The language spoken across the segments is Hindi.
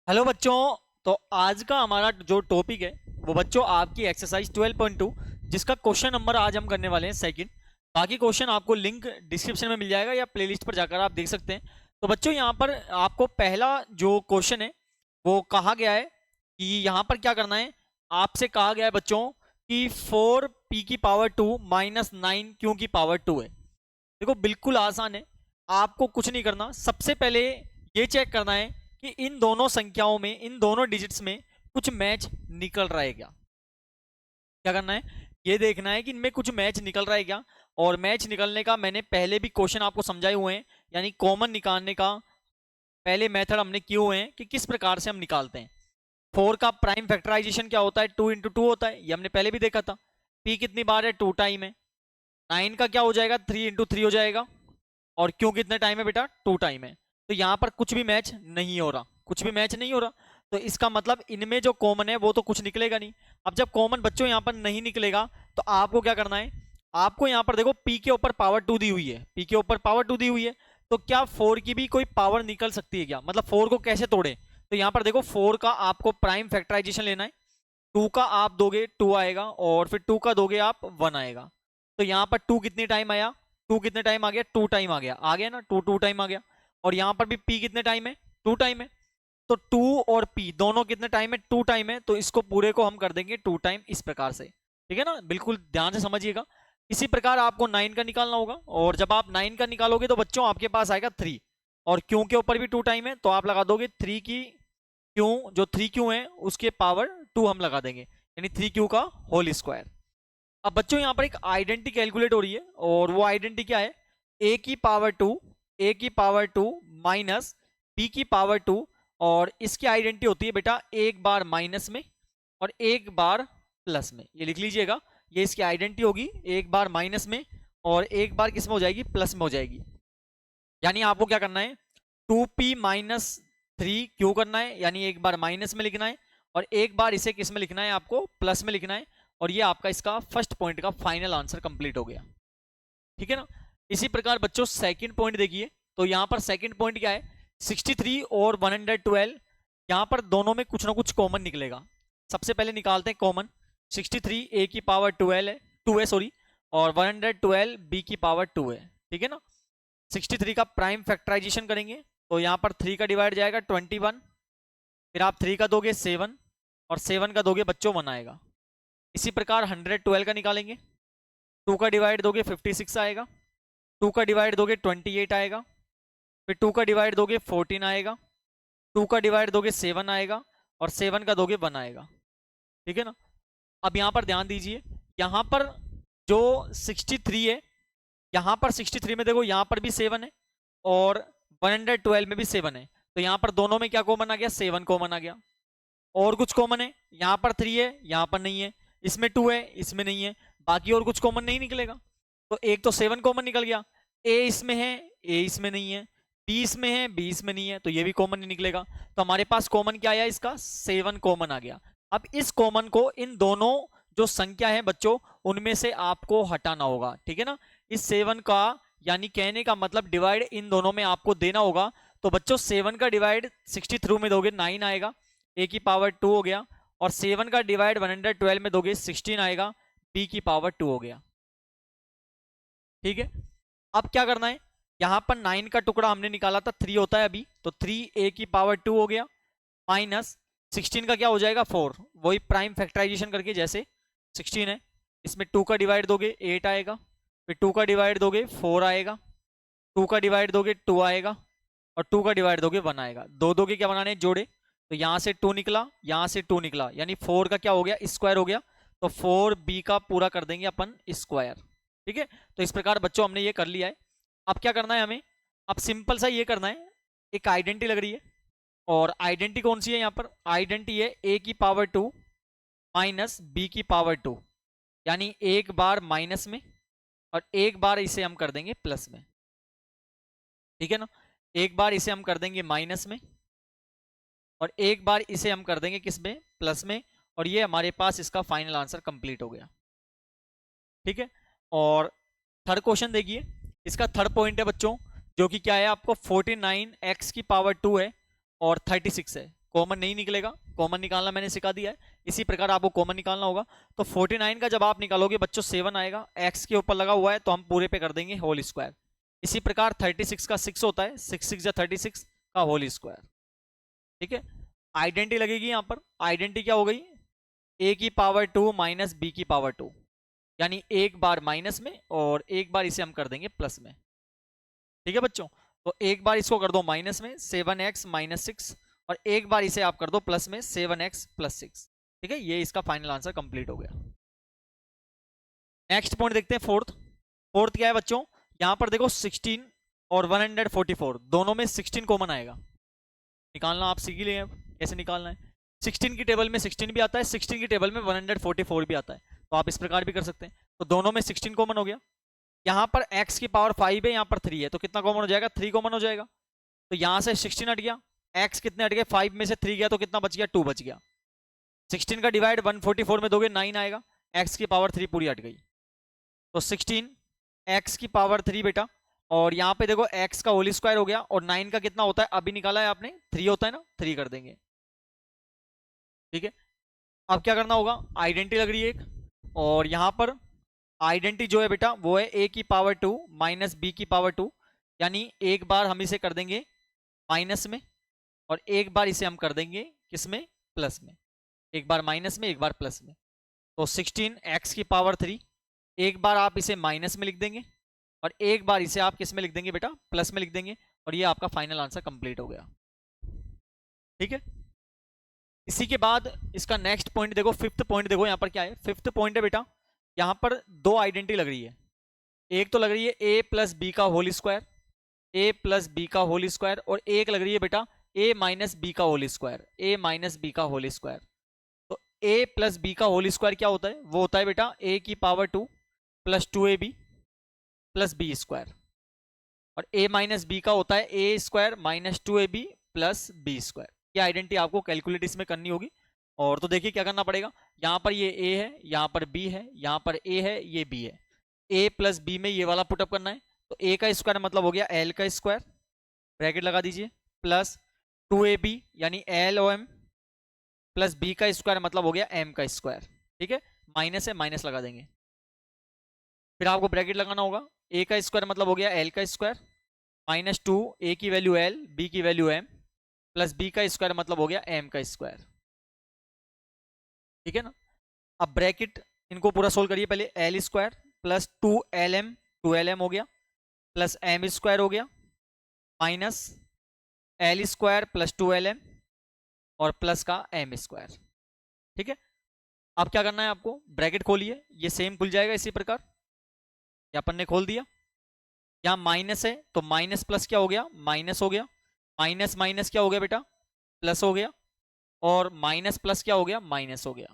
हेलो बच्चों। तो आज का हमारा जो टॉपिक है वो बच्चों आपकी एक्सरसाइज 12.2 जिसका क्वेश्चन नंबर आज हम करने वाले हैं सेकंड। बाकी क्वेश्चन आपको लिंक डिस्क्रिप्शन में मिल जाएगा या प्लेलिस्ट पर जाकर आप देख सकते हैं। तो बच्चों यहाँ पर आपको पहला जो क्वेश्चन है वो कहा गया है कि यहाँ पर क्या करना है। आपसे कहा गया है बच्चों कि 4p की पावर 2 माइनस 9 क्यों की पावर 2 है। देखो बिल्कुल आसान है, आपको कुछ नहीं करना। सबसे पहले ये चेक करना है कि इन दोनों संख्याओं में, इन दोनों डिजिट्स में कुछ मैच निकल रहा है क्या। क्या करना है, ये देखना है कि इनमें कुछ मैच निकल रहा है क्या। और मैच निकलने का मैंने पहले भी क्वेश्चन आपको समझाए हुए हैं, यानी कॉमन निकालने का पहले मेथड हमने किए हुए हैं कि किस प्रकार से हम निकालते हैं। 4 का प्राइम फैक्टराइजेशन क्या होता है, 2 × 2 होता है, ये हमने पहले भी देखा था। p कितनी बार है, 2 टाइम है। 9 का क्या हो जाएगा, 3 × 3 हो जाएगा। और क्यों कितने टाइम है बेटा, 2 टाइम है। तो यहाँ पर कुछ भी मैच नहीं हो रहा, कुछ भी मैच नहीं हो रहा। तो इसका मतलब इनमें जो कॉमन है वो तो कुछ निकलेगा नहीं। अब जब कॉमन बच्चों यहाँ पर नहीं निकलेगा तो आपको क्या करना है, आपको यहाँ पर देखो p के ऊपर पावर 2 दी हुई है, p के ऊपर पावर 2 दी हुई है। तो क्या 4 की भी कोई पावर निकल सकती है क्या, मतलब 4 को कैसे तोड़े। तो यहाँ पर देखो 4 का आपको प्राइम फैक्टराइजेशन लेना है। 2 का आप दोगे 2 आएगा, और फिर 2 का दोगे आप 1 आएगा। तो यहाँ पर 2 कितने टाइम आया, 2 कितने टाइम आ गया, 2 टाइम आ गया, ना 2 टाइम आ गया। और यहाँ पर भी p कितने टाइम है, 2 टाइम है। तो 2 और p दोनों कितने टाइम है, 2 टाइम है। तो इसको पूरे को हम कर देंगे 2 टाइम, इस प्रकार से। ठीक है ना, बिल्कुल ध्यान से समझिएगा। इसी प्रकार आपको 9 का निकालना होगा, और जब आप 9 का निकालोगे तो बच्चों आपके पास आएगा 3। और क्यों के ऊपर भी 2 टाइम है, तो आप लगा दोगे 3 की क्यों, जो 3 क्यों है उसके पावर 2 हम लगा देंगे, यानी 3 क्यू का होल स्क्वायर। अब बच्चों यहाँ पर एक आइडेंटिटी कैलकुलेट हो रही है, और वो आइडेंटिटी क्या है, a की पावर 2, a की पावर 2 माइनस b की पावर 2। और इसकी आइडेंटिटी होती है बेटा एक बार माइनस में और एक बार प्लस में, ये लिख लीजिएगा। ये इसकी आइडेंटिटी होगी, एक बार माइनस में और एक बार किस में हो जाएगी, प्लस में हो जाएगी। यानी आपको क्या करना है, 2p माइनस 3 क्यों करना है, यानी एक बार माइनस में लिखना है और एक बार इसे किस में लिखना है, आपको प्लस में लिखना है। और ये आपका इसका फर्स्ट पॉइंट का फाइनल आंसर कंप्लीट हो गया। ठीक है ना। इसी प्रकार बच्चों सेकंड पॉइंट देखिए। तो यहाँ पर सेकंड पॉइंट क्या है, 63 और 112। यहाँ पर दोनों में कुछ ना कुछ कॉमन निकलेगा। सबसे पहले निकालते हैं कॉमन। 63 a की पावर 12 है, 2 है सॉरी, और 112 b की पावर 2 है। ठीक है ना। 63 का प्राइम फैक्टराइजेशन करेंगे तो यहाँ पर 3 का डिवाइड जाएगा 21, फिर आप 3 का दोगे 7, और 7 का दोगे बच्चों 1 आएगा। इसी प्रकार 112 का निकालेंगे, 2 का डिवाइड दोगे 56 आएगा, 2 का डिवाइड दोगे 28 आएगा, फिर 2 का डिवाइड दोगे 14 आएगा, 2 का डिवाइड दोगे 7 आएगा, और 7 का दोगे 1 आएगा। ठीक है ना। अब यहाँ पर ध्यान दीजिए, यहाँ पर जो 63 है, यहाँ पर 63 में देखो यहाँ पर भी 7 है और 112 में भी 7 है। तो यहाँ पर दोनों में क्या कॉमन आ गया, 7 कॉमन आ गया। और कुछ कॉमन है, यहाँ पर 3 है, यहाँ पर नहीं है। इसमें 2 है, इसमें नहीं है। बाकी और कुछ कॉमन नहीं निकलेगा। तो एक तो 7 कॉमन निकल गया, a इसमें है, a इसमें नहीं है, b इसमें है, b इसमें नहीं है, तो ये भी कॉमन नहीं निकलेगा। तो हमारे पास कॉमन क्या आया, इसका 7 कॉमन आ गया। अब इस कॉमन को इन दोनों जो संख्या है बच्चों उनमें से आपको हटाना होगा। ठीक है ना। इस 7 का, यानी कहने का मतलब डिवाइड इन दोनों में आपको देना होगा। तो बच्चों 7 का डिवाइड 63 में दोगे 9 आएगा, a की पावर 2 हो गया। और 7 का डिवाइड 112 में दोगे 16 आएगा, b की पावर 2 हो गया। ठीक है। अब क्या करना है, यहां पर 9 का टुकड़ा हमने निकाला था 3 होता है अभी, तो 3 a की पावर 2 हो गया, माइनस 16 का क्या हो जाएगा 4, वही प्राइम फैक्टराइजेशन करके जैसे 16 है, इसमें 2 का डिवाइड दोगे 8 आएगा, फिर 2 का डिवाइड दोगे 4 आएगा, 2 का डिवाइड दोगे 2 आएगा, और 2 का डिवाइड दोगे 1 आएगा। दो दो के क्या बनाने हैं, जोड़े। तो यहां से 2 निकला, यहां से 2 निकला, यानी 4 का क्या हो गया, स्क्वायर हो गया। तो 4b का पूरा कर देंगे अपन स्क्वायर। ठीक है। तो इस प्रकार बच्चों हमने ये कर लिया है। अब क्या करना है हमें, अब सिंपल सा ये करना है, एक आइडेंटिटी लग रही है। और आइडेंटिटी कौन सी है, यहाँ पर आइडेंटिटी है a की पावर 2 माइनस b की पावर 2, यानी एक बार माइनस में और एक बार इसे हम कर देंगे प्लस में। ठीक है ना। एक बार इसे हम कर देंगे माइनस में और एक बार इसे हम कर देंगे किस में, प्लस में। और ये हमारे पास इसका फाइनल आंसर कंप्लीट हो गया। ठीक है। और थर्ड क्वेश्चन देखिए, इसका थर्ड पॉइंट है बच्चों, जो कि क्या है आपको 49 x की पावर 2 है और 36 है। कॉमन नहीं निकलेगा, कॉमन निकालना मैंने सिखा दिया है। इसी प्रकार आपको कॉमन निकालना होगा। तो 49 का जब आप निकालोगे बच्चों 7 आएगा, एक्स के ऊपर लगा हुआ है तो हम पूरे पे कर देंगे होल स्क्वायर। इसी प्रकार 36 का 6 होता है, 6 6 या 36 का होल स्क्वायर। ठीक है, आइडेंटिटी लगेगी यहाँ पर। आइडेंटिटी क्या हो गई, a की पावर 2 माइनस बी की पावर 2, यानी एक बार माइनस में और एक बार इसे हम कर देंगे प्लस में। ठीक है बच्चों, तो एक बार इसको कर दो माइनस में 7x माइनस 6, और एक बार इसे आप कर दो प्लस में 7x प्लस 6। ठीक है, ये इसका फाइनल आंसर कंप्लीट हो गया। नेक्स्ट पॉइंट देखते हैं, फोर्थ। फोर्थ क्या है बच्चों, यहां पर देखो 16 और 144 दोनों में 16 कॉमन आएगा। निकालना आप सीख ही लिए कैसे निकालना है। 16 की टेबल में 16 भी आता है, 16 की टेबल में 144 भी आता है, तो आप इस प्रकार भी कर सकते हैं। तो दोनों में 16 कॉमन हो गया। यहाँ पर x की पावर 5 है, यहाँ पर 3 है, तो कितना कॉमन हो जाएगा, 3 कॉमन हो जाएगा। तो यहाँ से 16 हट गया, x कितने हट गए, 5 में से 3 गया तो कितना बच गया, 2 बच गया। 16 का डिवाइड 144 में दोगे 9 आएगा, x की पावर 3 पूरी हट गई। तो 16 x की पावर 3 बेटा, और यहाँ पे देखो x का होल स्क्वायर हो गया, और 9 का कितना होता है अभी निकाला है आपने, 3 होता है ना, 3 कर देंगे। ठीक है, अब क्या करना होगा, आइडेंटिटी लग रही है एक, और यहाँ पर आइडेंटिटी जो है बेटा वो है a की पावर 2 माइनस बी की पावर 2, यानी एक बार हम इसे कर देंगे माइनस में और एक बार इसे हम कर देंगे किस में, प्लस में। एक बार माइनस में एक बार प्लस में। तो 16 x की पावर 3, एक बार आप इसे माइनस में लिख देंगे और एक बार इसे आप किस में लिख देंगे बेटा, प्लस में लिख देंगे, और ये आपका फाइनल आंसर कंप्लीट हो गया। ठीक है, इसी के बाद इसका नेक्स्ट पॉइंट देखो, फिफ्थ पॉइंट देखो यहाँ पर क्या है। फिफ्थ पॉइंट है बेटा, यहाँ पर दो आइडेंटिटी लग रही है। एक तो लग रही है a प्लस बी का whole square, a plus B का होल स्क्वायर, और एक लग रही है बेटा a माइनस बी का whole square, a minus B का होल स्क्वायर। तो a प्लस बी का होल स्क्वायर क्या होता है, वो होता है बेटा a की power 2 plus 2ab plus B square, और a माइनस बी का होता है a square minus 2ab plus B square. ये आइडेंटिटी आपको कैलकुलेट इसमें करनी होगी। और तो देखिए क्या करना पड़ेगा, यहाँ पर ये a है, यहाँ पर b है, यहाँ पर a है, ये b है। a प्लस बी में ये वाला पुटअप करना है, तो a का स्क्वायर मतलब हो गया l का स्क्वायर, ब्रैकेट लगा दीजिए, प्लस 2ab यानी LOM, प्लस b का स्क्वायर मतलब हो गया m का स्क्वायर। ठीक है, माइनस है, माइनस लगा देंगे। फिर आपको ब्रैकेट लगाना होगा, a का स्क्वायर मतलब हो गया l का स्क्वायर, माइनस 2, a की वैल्यू l, b की वैल्यू m, प्लस b का स्क्वायर मतलब हो गया m का स्क्वायर। ठीक है ना, अब ब्रैकेट इनको पूरा सोल्व करिए। पहले l square plus 2lm, 2lm हो गया, प्लस m स्क्वायर हो गया, minus l square plus 2lm और प्लस का m स्क्वायर। ठीक है, अब क्या करना है आपको, ब्रैकेट खोलिए, ये सेम खुल जाएगा इसी प्रकार। ये अपन ने खोल दिया, यहाँ माइनस है तो माइनस प्लस क्या हो गया, माइनस हो गया, माइनस माइनस क्या हो गया बेटा, प्लस हो गया, और माइनस प्लस क्या हो गया, माइनस हो गया।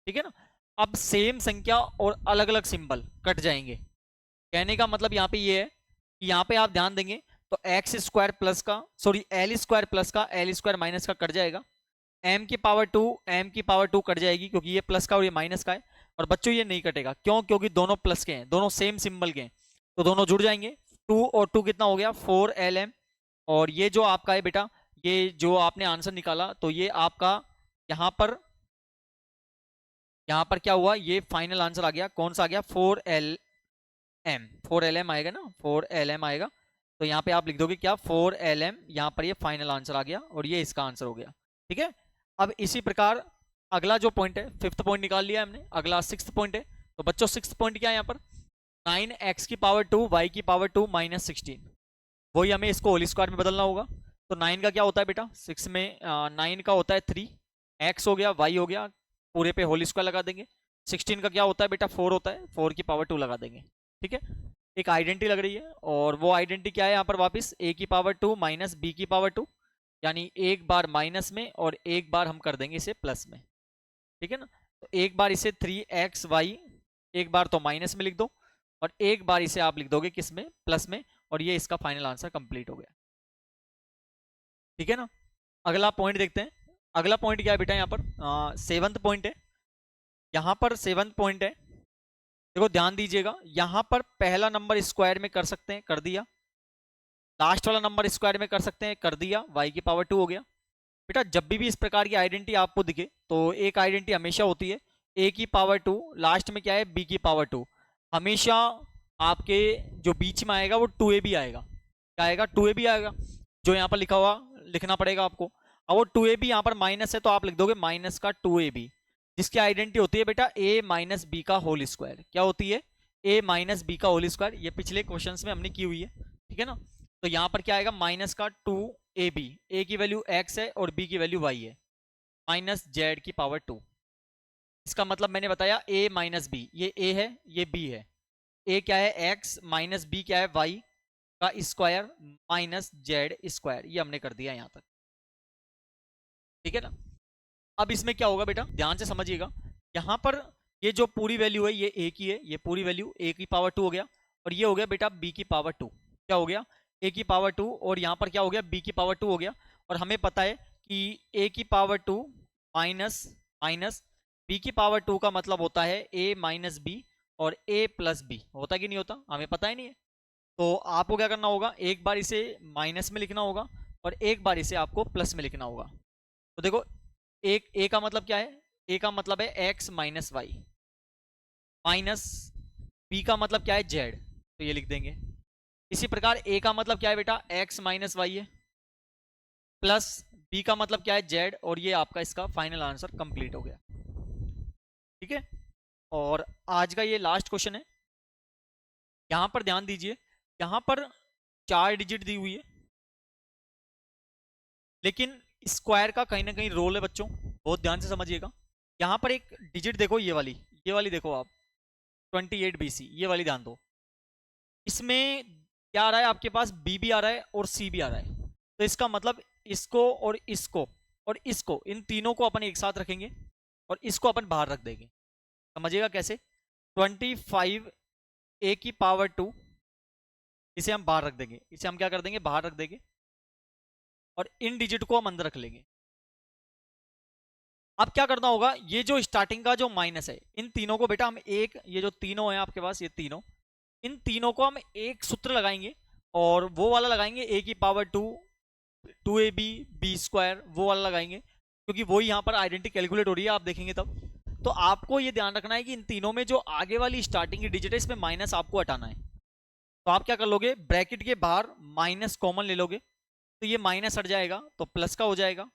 ठीक है ना, अब सेम संख्या और अलग अलग सिंबल कट जाएंगे। कहने का मतलब यहाँ पे ये है कि यहाँ पे आप ध्यान देंगे तो एक्स स्क्वायर प्लस का, सॉरी एल स्क्वायर प्लस का, एल स्क्वायर माइनस का कट जाएगा, m की पावर 2 m की पावर 2 कट जाएगी, क्योंकि ये प्लस का और ये माइनस का है। और बच्चों ये नहीं कटेगा, क्यों, क्योंकि दोनों प्लस के हैं, दोनों सेम सिंबल के हैं, तो दोनों जुड़ जाएंगे। 2 और 2 कितना हो गया, 4lm, और ये जो आपका है बेटा, ये जो आपने आंसर निकाला, तो ये आपका यहाँ पर क्या हुआ, ये फाइनल आंसर आ गया। कौन सा आ गया, 4lm, 4lm आएगा ना, 4lm आएगा। तो यहाँ पे आप लिख दोगे क्या, 4lm, यहाँ पर ये फाइनल आंसर आ गया और ये इसका आंसर हो गया। ठीक है, अब इसी प्रकार अगला जो पॉइंट है, फिफ्थ पॉइंट निकाल लिया हमने, अगला सिक्स्थ पॉइंट है। तो बच्चों सिक्स्थ पॉइंट क्या है यहाँ पर, 9x की पावर 2 y की पावर 2 माइनस 16, वही हमें इसको होल स्क्वायर में बदलना होगा। तो 9 का क्या होता है बेटा, 6 में 9 का होता है 3, x हो गया, y हो गया, पूरे पे होल स्क्वायर लगा देंगे। 16 का क्या होता है बेटा, 4 होता है, 4 की पावर 2 लगा देंगे। ठीक है, एक आइडेंटिटी लग रही है, और वो आइडेंटिटी क्या है यहाँ पर, वापस a की पावर 2 माइनस b की पावर 2, यानी एक बार माइनस में और एक बार हम कर देंगे इसे प्लस में। ठीक है ना, तो एक बार इसे 3xy एक बार तो माइनस में लिख दो, और एक बार इसे आप लिख दोगे किस में, प्लस में, और ये इसका फाइनल आंसर कंप्लीट हो गया। ठीक है ना, अगला पॉइंट देखते हैं। अगला पॉइंट क्या है बेटा, यहाँ पर सेवंथ पॉइंट है। यहाँ पर सेवंथ पॉइंट है, देखो ध्यान दीजिएगा, यहाँ पर पहला नंबर स्क्वायर में कर सकते हैं, कर दिया। लास्ट वाला नंबर स्क्वायर में कर सकते हैं, कर दिया, y की पावर 2 हो गया। बेटा जब भी इस प्रकार की आइडेंटिटी आपको दिखे तो एक आइडेंटिटी हमेशा होती है ए की पावर 2, लास्ट में क्या है बी की पावर 2। हमेशा आपके जो बीच में आएगा वो 2a भी आएगा। क्या आएगा? 2a भी आएगा, जो यहाँ पर लिखा हुआ लिखना पड़ेगा आपको। अब वो 2a भी यहाँ पर माइनस है तो आप लिख दोगे माइनस का 2ab, जिसकी आइडेंटिटी होती है बेटा a माइनस बी का होल स्क्वायर। क्या होती है? a माइनस बी का होल स्क्वायर। ये पिछले क्वेश्चन में हमने की हुई है, ठीक है ना। तो यहाँ पर क्या आएगा? माइनस का 2ab, a की वैल्यू x है और b की वैल्यू y है, माइनस जेड की पावर 2। इसका मतलब मैंने बताया a माइनस बी, ये a है ये b है। a क्या है? x माइनस b क्या है? y का स्क्वायर माइनस जेड स्क्वायर। ये हमने कर दिया यहाँ तक, ठीक है ना। अब इसमें क्या होगा बेटा, ध्यान से समझिएगा। यहाँ पर ये जो पूरी वैल्यू है ये a की है, ये पूरी वैल्यू a की पावर 2 हो गया, और ये हो गया बेटा b की पावर 2। क्या हो गया? a की पावर 2, और यहाँ पर क्या हो गया? b की पावर 2 हो गया। और हमें पता है कि a की पावर 2 माइनस माइनस b की पावर 2 का मतलब होता है a माइनस बी और a प्लस बी। होता कि नहीं होता? हमें पता ही नहीं है। तो आपको क्या करना होगा, एक बार इसे माइनस में लिखना होगा और एक बार इसे आपको प्लस में लिखना होगा। तो देखो, एक ए का मतलब क्या है? ए का मतलब है x minus Y, minus B का मतलब क्या है? जेड, तो ये लिख देंगे। इसी प्रकार ए का मतलब क्या है बेटा? x माइनस वाई है, प्लस बी का मतलब क्या है? जेड, और ये आपका इसका फाइनल आंसर कंप्लीट हो गया, ठीक है। और आज का ये लास्ट क्वेश्चन है। यहां पर ध्यान दीजिए, यहां पर 4 डिजिट दी हुई है, लेकिन स्क्वायर का कहीं ना कहीं रोल है बच्चों, बहुत ध्यान से समझिएगा। यहाँ पर एक डिजिट देखो, ये वाली देखो आप, 28 BC, ये वाली ध्यान दो। इसमें क्या आ रहा है आपके पास? बी भी आ रहा है और सी भी आ रहा है। तो इसका मतलब इसको और इसको और इसको, इन तीनों को अपन एक साथ रखेंगे और इसको अपन बाहर रख देंगे। समझिएगा कैसे? 25 a की पावर 2, इसे हम बाहर रख देंगे, इसे हम क्या कर देंगे? बाहर रख देंगे, और इन डिजिट को हम अंदर रख लेंगे। अब क्या करना होगा, ये जो स्टार्टिंग का जो माइनस है, इन तीनों को बेटा हम एक, ये जो तीनों हैं आपके पास, ये तीनों, इन तीनों को हम एक सूत्र लगाएंगे, और वो वाला लगाएंगे a की पावर 2, 2ab b स्क्वायर, वो वाला लगाएंगे, क्योंकि वही यहाँ पर आइडेंटिटी कैलकुलेट हो रही है, आप देखेंगे तब। तो आपको ये ध्यान रखना है कि इन तीनों में जो आगे वाली स्टार्टिंग की डिजिट है, इसमें माइनस आपको हटाना है। तो आप क्या कर लोगे, ब्रैकेट के बाहर माइनस कॉमन ले लोगे, तो ये माइनस हट जाएगा तो प्लस का हो जाएगा,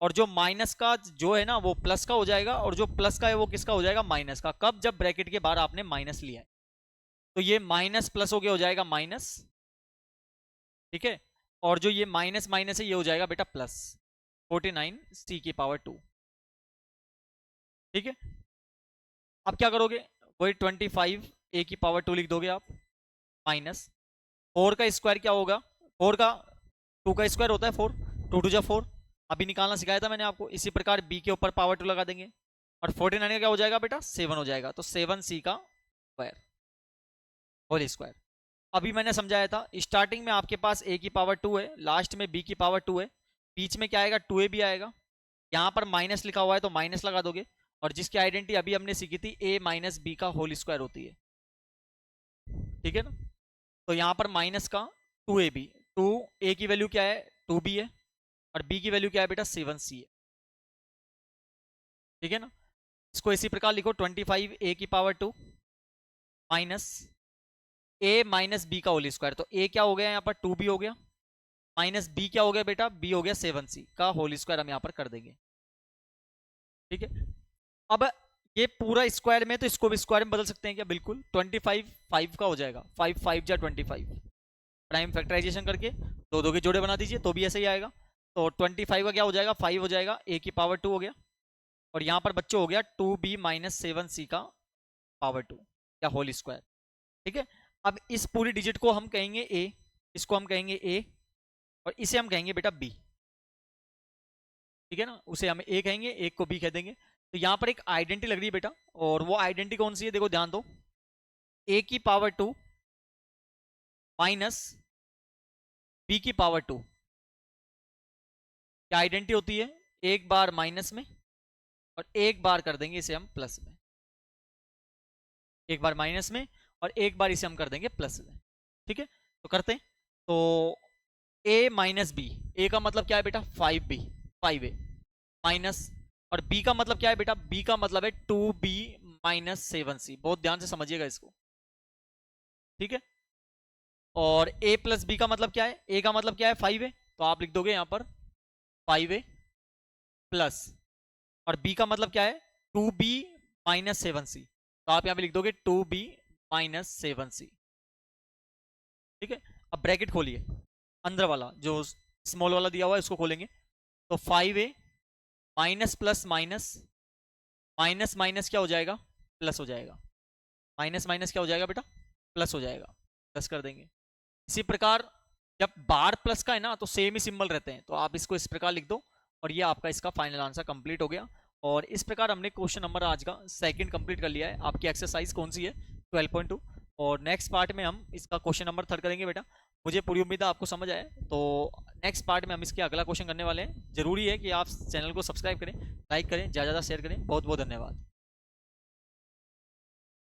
और जो माइनस का जो है ना वो प्लस का हो जाएगा, और जो प्लस का है वो किसका हो जाएगा? माइनस का। कब? जब ब्रैकेट के बाहर आपने माइनस लिया है। तो ये माइनस प्लस हो गया, हो जाएगा माइनस, ठीक है। और जो ये माइनस माइनस है ये हो जाएगा बेटा प्लस, 49 c की पावर 2, ठीक है। अब क्या करोगे, वही 25 a की पावर 2 लिख दोगे आप, माइनस 4 का स्क्वायर क्या होगा? 4 का 2 का स्क्वायर होता है 4, 2 2 जा 4, अभी निकालना सिखाया था मैंने आपको। इसी प्रकार b के ऊपर पावर 2 लगा देंगे, और 49 का क्या हो जाएगा बेटा? 7 हो जाएगा, तो 7c का स्क्वायर होल स्क्वायर। अभी मैंने समझाया था, स्टार्टिंग में आपके पास a की पावर 2 है, लास्ट में b की पावर 2 है, बीच में क्या आएगा? 2a भी आएगा। यहाँ पर माइनस लिखा हुआ है तो माइनस लगा दोगे, और जिसकी आइडेंटिटी अभी हमने सीखी थी a माइनस बी का होल स्क्वायर होती है, ठीक है ना। तो यहाँ पर माइनस का 2ab, 2a की वैल्यू क्या है? 2b है, और b की वैल्यू क्या है बेटा? 7c है, ठीक है ना। इसको इसी प्रकार लिखो, 25 a की power 2 minus a minus B का होल स्क्वायर। तो a क्या हो गया यहाँ पर? 2b हो गया, माइनस b क्या हो गया बेटा? b हो गया 7c का होल स्क्वायर, हम यहाँ पर कर देंगे, ठीक है। अब ये पूरा स्क्वायर में, तो इसको भी स्क्वायर में बदल सकते हैं क्या? बिल्कुल। 25 5 का हो जाएगा, 5 5 जा 25, प्राइम फैक्टराइजेशन करके दो दो के जोड़े बना दीजिए तो भी ऐसे ही आएगा। तो 25 का क्या हो जाएगा? 5 हो जाएगा, a की पावर 2 हो गया, और यहाँ पर बच्चों हो गया 2b माइनस 7c का पावर 2 या होल स्क्वायर, ठीक है। अब इस पूरी डिजिट को हम कहेंगे a, इसको हम कहेंगे a, और इसे हम कहेंगे बेटा b, ठीक है ना। उसे हम a कहेंगे, एक को b कह देंगे। तो यहाँ पर एक आइडेंटिटी लग रही है बेटा, और वो आइडेंटिटी कौन सी है? देखो ध्यान दो, a की पावर 2 माइनस b की पावर 2, क्या आइडेंटिटी होती है? एक बार माइनस में और एक बार कर देंगे इसे हम प्लस में, एक बार माइनस में और एक बार इसे हम कर देंगे प्लस में, ठीक है। तो करते हैं, तो a माइनस बी, ए का मतलब क्या है बेटा? 5b, 5a माइनस, और b का मतलब क्या है बेटा, b का मतलब है 2b माइनस 7c। बहुत ध्यान से समझिएगा इसको, ठीक है। और a प्लस b का मतलब क्या है, a का मतलब क्या है 5a, तो आप लिख दोगे यहां पर 5a प्लस, और b का मतलब क्या है 2b माइनस 7c, तो आप यहां पे लिख दोगे 2b माइनस 7c, ठीक है। अब ब्रैकेट खोलिए, अंदर वाला जो स्मॉल वाला दिया हुआ है उसको खोलेंगे, तो 5a minus plus minus, minus minus क्या हो जाएगा, प्लस हो जाएगा, माइनस माइनस क्या हो जाएगा बेटा, प्लस हो जाएगा, प्लस कर देंगे। इसी प्रकार जब बार प्लस का है ना तो सेम ही सिंबल रहते हैं, तो आप इसको इस प्रकार लिख दो, और ये आपका इसका फाइनल आंसर कंप्लीट हो गया। और इस प्रकार हमने क्वेश्चन नंबर आज का सेकंड कंप्लीट कर लिया है। आपकी एक्सरसाइज कौन सी है, 12.2, और नेक्स्ट पार्ट में हम इसका क्वेश्चन नंबर 3 करेंगे बेटा। मुझे पूरी उम्मीद है आपको समझ आए, तो नेक्स्ट पार्ट में हम इसके अगला क्वेश्चन करने वाले हैं। जरूरी है कि आप चैनल को सब्सक्राइब करें, लाइक करें, ज़्यादा से ज़्यादा शेयर करें। बहुत बहुत धन्यवाद।